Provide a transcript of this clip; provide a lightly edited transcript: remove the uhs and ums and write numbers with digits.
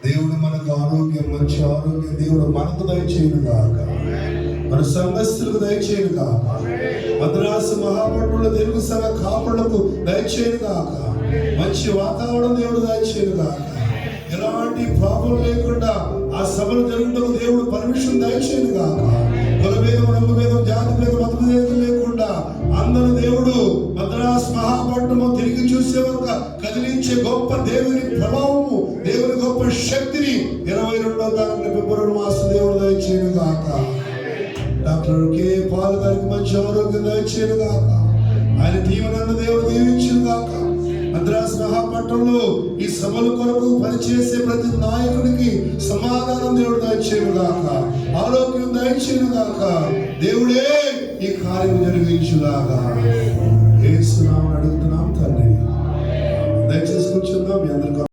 దేవుడు మనకు ఆరోగ్యం, మంచి ఆరోగ్యం దేవుడు మనకు దయచేయును గాక, మన సంఘస్థులకు దయచేయును గాక, మద్రాసు మహాపట్నంలో తెలుగు సంఘ కాపులకు దయచేయును గాక, మంచి వాతావరణం దేవుడు దయచేయును గాక, ఎలాంటి ప్రాబ్లం లేకుండా ఆ సభలు జరుగుటకు దేవుడు పర్మిషన్ దయచేయును గాక, కులభేదం, రంగు భేదం, జాతి భేదం, మత భేదం లేకుండా అందరూ దేవుడు మద్రాసు మహాపట్నము తిరిగి చూసే ఒక కదిలించే గొప్ప దేవుని ప్రభావము, దేవుని గొప్ప శక్తిని 22వ తారీఖు ఫిబ్రవరి మాసం దేవుడు దయచేయును గాక. డాక్టర్ కే పాల్ గారికి మంచి ఆరోగ్యం దయచేయును గాక, ఆయన దీవెనలను దేవుడు దీవించును గాక. మద్రాసు మహాపట్నంలో ఈ సభల కొరకు పనిచేసే ప్రతి నాయకుడికి సమాధానం దేవుడు దయచేయును గాక, ఆరోగ్యం దయచేయును గాక. దేవుడే ఈ కార్యం జరిగించులాగా యేసు నామమున అడుగుతున్నాం తండ్రి. దయచేసి కూర్చుందాం. మీ అందరికీ